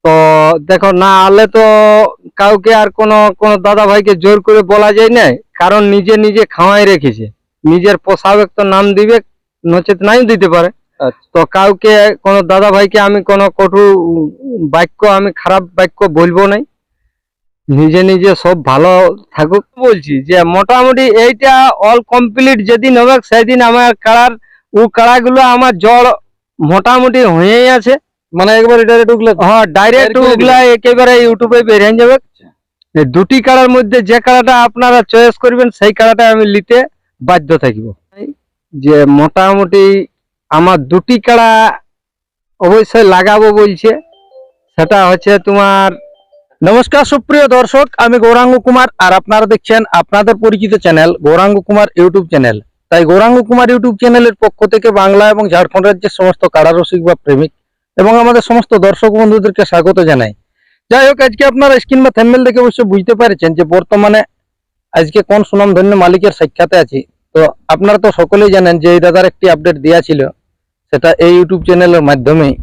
তো দেখো, না আলে তো কাউকে আর কোনো কোনো দাদা ভাইকে জোর করে বলা যায় না, কারণ নিজে নিজে খাওয়াই রেখেছে। নিজের পোষাবে তো নাম দিবে, নচেত নাই দিতে পারে। তো কাউকে কোনো দাদা ভাইকে আমি কোনো কটু বাক্য, আমি খারাপ বাক্য বলবো নাই। নিজে নিজে সব ভালো থাকুক বলছি, যে মোটামুটি এইটা অল কমপ্লিট যেদিন হবে সেদিন আমার কাড়াগুলো আমার জড় মোটামুটি হয়েই আছে। মানে একবার ডাইরেক্ট উগলা? হ্যাঁ, ডাইরেক্ট ওগুলা একেবারে ইউটিউবে বেরিয়ে যাবে। এই দুটি কাড়ার মধ্যে যে কাড়াটা আপনারা চয়েস করবেন সেই কাড়াটা আমি নিতে বাধ্য থাকব। যে মোটামুটি আমার দুটি কাড়া অবশ্যই লাগাবো বলছে, সেটা হচ্ছে তোমার। নমস্কার সুপ্রিয় দর্শক, আমি গৌরাঙ্গ কুমার, আর আপনারা দেখছেন আপনাদের পরিচিত channel Gauranga Kumar YouTube channel. তাই গৌরাঙ্গ কুমার ইউটিউব চ্যানেলের পক্ষ থেকে বাংলা এবং ঝাড়খণ্ড রাজ্যের সমস্ত কাড়া রসিক বা প্রেমিক এবং আমাদের সমস্ত দর্শক বন্ধুদেরকে স্বাগত জানাই। যাই হোক, আজকে আপনারা স্ক্রিন বা থাম্বনেল দেখে অবশ্যই বুঝতে পারছেন যে বর্তমানে আজকে কোন সুনামধন্য মালিকের সাক্ষাতে আছি। তো আপনারা তো সকলেই জানেন যে এই দাদার একটি আপডেট দেওয়া ছিল, সেটা এই ইউটিউব চ্যানেলের মাধ্যমেই।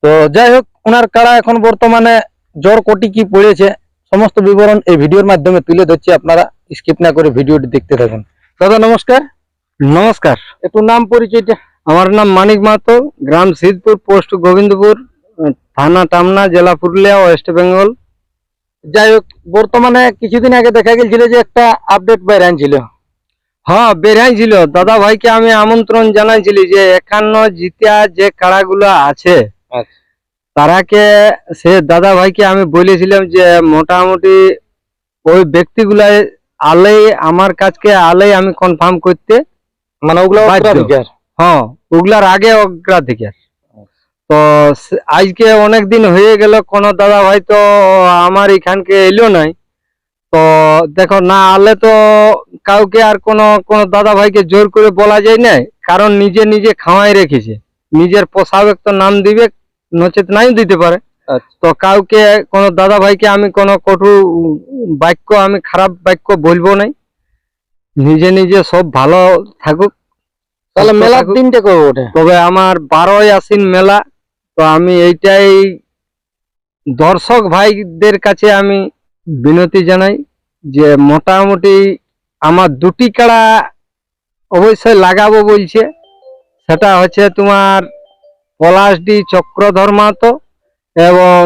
তো যাই হোক, ওনার কাড়া এখন বর্তমানে জ্বর কোটি কি পড়েছে সমস্ত বিবরণ এই ভিডিওর মাধ্যমে তুলে ধরছি, আপনারা স্কিপ না করে ভিডিওটি দেখতে থাকুন। দাদা নমস্কার। নমস্কার। একটু নাম পরিচয়টা? আমার নাম মানিক মাহাতো, গ্রাম সিদ্ধপুর, পোস্ট গোবিন্দপুর, থানা টামনা, জেলা পুরুলিয়া, ওয়েস্ট বেঙ্গল। যাই হোক, বর্তমানে কিছুদিন আগে দেখা গেছিল যে একটা আপডেট বাইরে আনছিল। হ্যাঁ, বেরিয়েছিল। দাদা ভাইকে আমি আমন্ত্রণ জানাইছিলি যে 51 জিতিয়া যে কাড়াগুলো আছে তারাকে, সে দাদা ভাইকে আমি বলেছিলাম যে মোটামুটি ওই ব্যক্তিগুলাই আলেই আমার কাছকে আলেই আমি কনফার্ম করতে, মানে ওগুলো অগ্রাধিকার। হ্যাঁ, ওগুলার আগে অগ্রাধিকার। তো আজকে অনেক দিন হয়ে গেল, কোনো দাদা ভাই তো আমার এখানকে এলো নাই। তো দেখো, না আলে তো কাউকে আর কোনো কোনো দাদা ভাইকে জোর করে বলা যায় না, কারণ নিজে নিজে খাওয়াই রেখেছে। নিজের পোষাবে তো নাম দিবে, নচেত নাই দিতে পারে। তো কাউকে কোনো দাদা ভাইকে আমি কোনো কটু বাক্য, আমি খারাপ বাক্য বলবো নাই। নিজে নিজে সব ভালো থাকুক। তাহলে মেলার দিনটা কবে ওঠে? তবে আমার 12ই আশ্বিন মেলা। তো আমি এইটাই দর্শক ভাইদের কাছে আমি বিনতি জানাই যে মোটামুটি আমার দুটি কাড়া অবশ্যই লাগাবো বলছে। সেটা হচ্ছে তোমার পলাশডি চক্রধর মাহাতো, এবং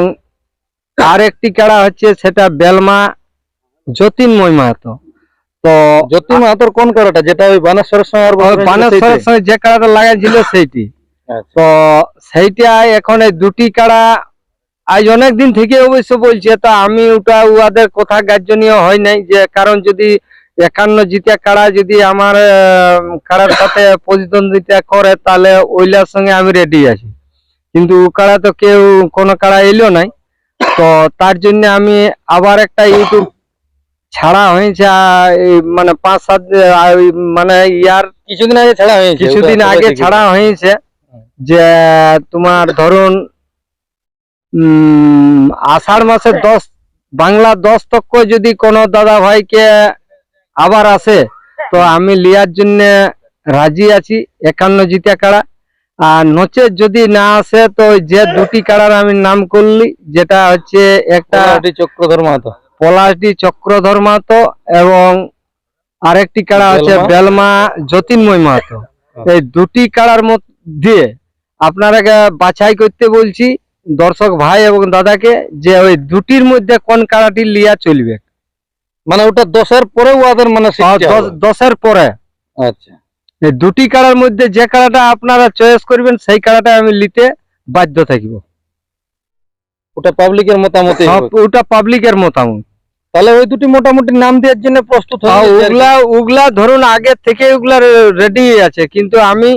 আরেকটি কাড়া হচ্ছে সেটা বেলমা জ্যোতির্ময় মাহাতো। তো জ্যোতি মাহাতোর কোন কাড়াটা, যেটা ওই বানেশ্বরের সঙ্গে? বানেশ্বরের সঙ্গে যে কাড়াটা লাগাইছিল সেইটি। তো সেইটা এখন এই দুটি কাড়া আজ অনেক দিন থেকে অবশ্য বলছে, তা আমি ওটা উহাদের কথা গ্রাহ্যনীয় হয় নাই, যে কারণ যদি 51 জিতিয়া কাড়া যদি আমার কাড়ার সাথে প্রতিদ্বন্দ্বিতা করে তাহলে ওইলার সঙ্গে আমি রেডি আছি। কিন্তু ও কাড়া তো কেউ কোনো কাড়া এলো নাই। তো তার জন্য আমি আবার একটা ইউটিউব ছাড়া হয়েছে, মানে 5-7 মানে কিছুদিন আগে ছাড়া হয়েছে। কিছুদিন আগে ছাড়া হয়েছে, যে তোমার ধরুন আষাঢ় মাসের 10 বাংলা 10 তক্ক যদি কোনো দাদা ভাইকে আবার আসে, তো আমি লিয়ার জন্য রাজি আছি 51 জিতিয়া কাড়া। আর নচেত যদি না আসে, তো যে দুটি কাড়ার আমি নাম করলি, যেটা হচ্ছে একটা চক্রধর মাহাতো, পলাশডি চক্রধর মাহাতো, এবং আরেকটি কাড়া হচ্ছে বেলমা জ্যোতির্ময় মাহাতো। এই দুটি কাড়ার মধ্যে আপনারাকে বাছাই করতে বলছি দর্শক ভাই এবং দাদাকে, যে ওই দুটির মধ্যে কোন কাড়াটি লিয়া চলবে। মানে ওটা 10-এর পরে ওদের মানে 10-এর পরে। আচ্ছা, এই দুটি কাড়ার মধ্যে যে কাড়াটা আপনারা চয়েস করবেন সেই কাড়াটা আমি নিতে বাধ্য থাকব। ওটা পাবলিকের মতামত? ওটা পাবলিকের মতামত। তাহলে ওই দুটি মোটামুটি নাম দেওয়ার জন্য প্রস্তুত হয়? ওগুলা ধরুন আগে থেকে ওগুলা রেডি আছে, কিন্তু আমি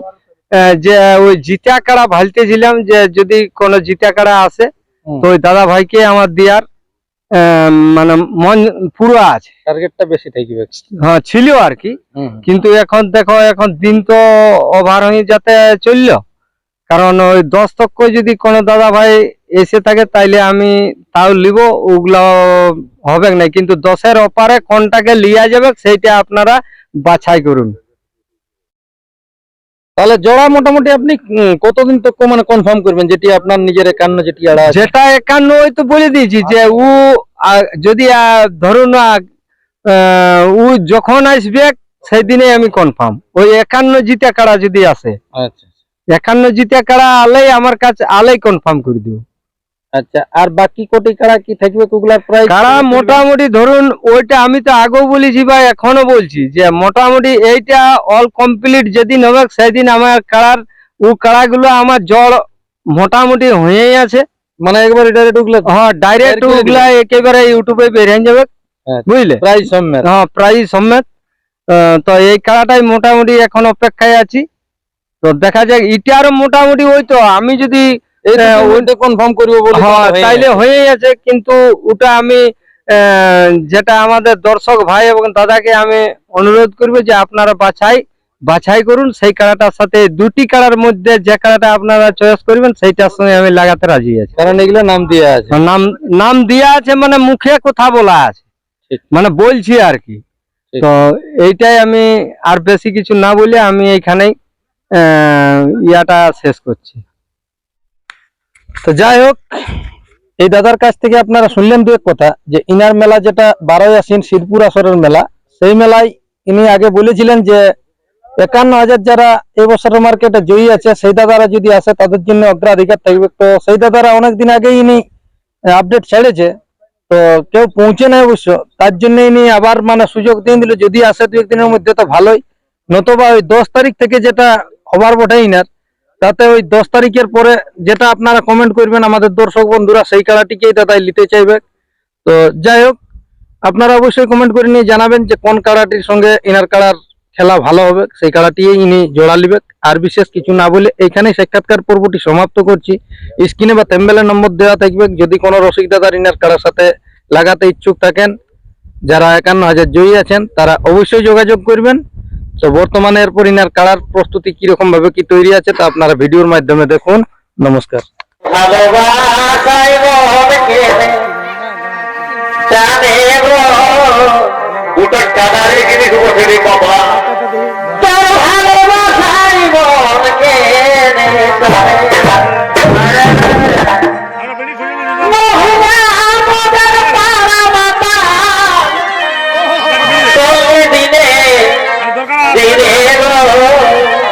যে ওই জিতা কাড়া ভালতেছিলাম, যে যদি কোনো জিতা কাড়া আসে তো ওই দাদা ভাইকে আমার দেওয়ার মানে মন পুরো আছে। টার্গেটটা বেশি থাকবে। হ্যাঁ, ছিল আর কি। কিন্তু এখন দেখো, এখন দিন তো ওভার হয়ে যাতে চললো, কারণ ওই 10 তক্ক যদি কোনো দাদা ভাই এসে থাকে তাইলে আমি তাও লিব, ওগুলো হবে না। কিন্তু 10-এর ওপারে কোনটাকে লিয়া যাবে সেইটা আপনারা বাছাই করুন। তাহলে জোড়া মোটামুটি আপনি কতদিন তো মানে কনফার্ম করবেন, যেটি আপনার নিজের 51 যেটি আড়া আছে? যেটা 51 ওই তো বলে দিয়েছি যে ও যদি ধরুন ও যখন আসবে সেই দিনে আমি কনফার্ম। ওই 51 জিতা কাড়া যদি আসে, আচ্ছা 51 জিতা কাড়া আলেই আমার কাছে আলেই কনফার্ম করে দিব। আচ্ছা, আর বাকি কোটি কাড়া কি থাকবে ওগুলার প্রাইস? কাড়া মোটামুটি ধরুন ওইটা আমি তো আগেও বলেছি বা এখনো বলছি যে মোটামুটি এইটা অল কমপ্লিট যেদিন হবে সেদিন আমার কাড়ার ও কাড়াগুলো আমার জল মোটামুটি হয়েই আছে। মানে একবারে ডাইরেক্ট ওগুলা? হ্যাঁ ডাইরেক্ট ওগুলা একেবারে ইউটিউবে বেরিয়ে যাবে, বুঝলে? প্রাইস সমেত? হ্যাঁ প্রাইস সমেত। তো এই কাড়াটাই মোটামুটি এখন অপেক্ষায় আছি। তো দেখা যাক ইটারও মোটামুটি ওই তো আমি যদি ওইটা কনফার্ম করব বলে তাইলে হয়েই আছে, কিন্তু ওটা আমি যেটা আমাদের দর্শক ভাই এবং দাদাকে আমি অনুরোধ করব যে আপনারা বাছাই করুন সেই কাড়াটার সাথে। দুটি কাড়ার মধ্যে যে কাড়াটা আপনারা চয়েস করবেন সেইটার সঙ্গে আমি লাগাতে রাজি আছি, কারণ এগুলো নাম দেওয়া আছে। নাম দেওয়া আছে মানে মুখে কথা বলা আছে, মানে বলছি আর কি। তো এইটাই আমি আর বেশি কিছু না বলে আমি এইখানেই ইয়াটা শেষ করছি। তো যাই হোক, এই দাদার কাছ থেকে আপনারা শুনলেন দু এক কথা যে ইনার মেলা যেটা 12ই আশ্বিন শিরপুর আসরের মেলা, সেই মেলায় ইনি আগে বলেছিলেন যে 51,000 যারা এই বছরের মার্কেটে জয়ী আছে সেই দাদারা যদি আসে তাদের জন্য অগ্রাধিকার থাকবে। তো সেই দাদারা অনেকদিন আগেই ইনি আপডেট ছেড়েছে, তো কেউ পৌঁছে নাই অবশ্য, তার জন্য ইনি আবার মানে সুযোগ দিয়ে দিল যদি আসে দু একদিনের মধ্যে তো ভালোই, নতুবা ওই 10 তারিখ থেকে যেটা খবর বটে ইনার, তাতে ওই 10 তারিখের পরে যেটা আপনারা কমেন্ট করবেন আমাদের দর্শক বন্ধুরা সেই কাড়াটিকেই দাদাই নিতে চাইবে। তো যাই হোক, আপনারা অবশ্যই কমেন্ট করে নিয়ে জানাবেন যে কোন কাড়াটির সঙ্গে ইনার কাড়ার খেলা ভালো হবে, সেই কাড়াটি ইনি জোড়া লিবে। আর বিশেষ কিছু না বলে এইখানে সাক্ষাৎকার পর্বটি সমাপ্ত করছি। স্ক্রিনে বা থেম্বনেলের নম্বর দেওয়া থাকবে, যদি কোনো রসিক দাদার ইনার কাড়ার সাথে লাগাতে ইচ্ছুক থাকেন, যারা 51,000 জয়ী আছেন তারা অবশ্যই যোগাযোগ করবেন। তো বর্তমানে এরপর ইনার কাড়ার প্রস্তুতি কিরকম ভাবে কি তৈরি আছে তা আপনারা ভিডিওর মাধ্যমে দেখুন। নমস্কার। ভালোবাসাই মন কেনে জানে গো গোটা কাদারে কিনে বসে রে বাবা, তোর ভালোবাসাই মন কেনে মোহনা আমাদের পাড়া মাতা চলে দিনে দিনে গো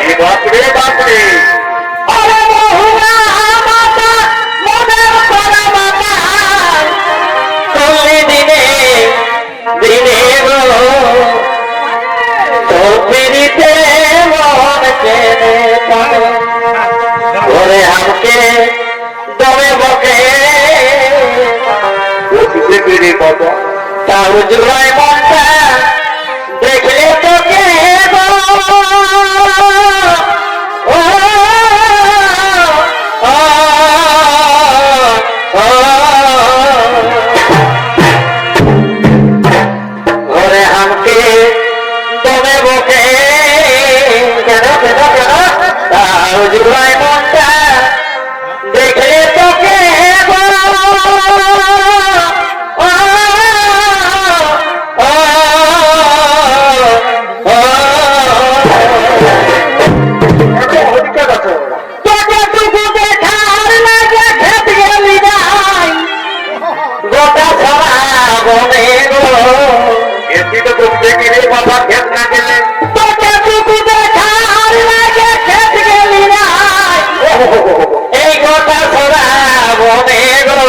এই বাপরে বাপরে আরে মোহনা মাতা মনের পাড়া মাতা চলে দিনে দিনে গো তোর পিড়িতে মন কেনে পারে ওরে আমাকে দমে বকে বুঝতে পেরে বাবা তাও জুড়ায় মনটা দেখলে তোকে গো ও ওরে আমাকে দমে বকে কেন কেন কেন তাও জুড়ায় মনটা দেখলে তোকে গো গোটা সারা বনে গো এটি তো ঘুরতে গেলে বাবা খেত না গেলে তোকে টুকু দেখার লাগে খেত গেলি নাই এই গোটা সারা বনে গো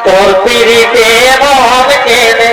তোর পিড়িতে মন কেনে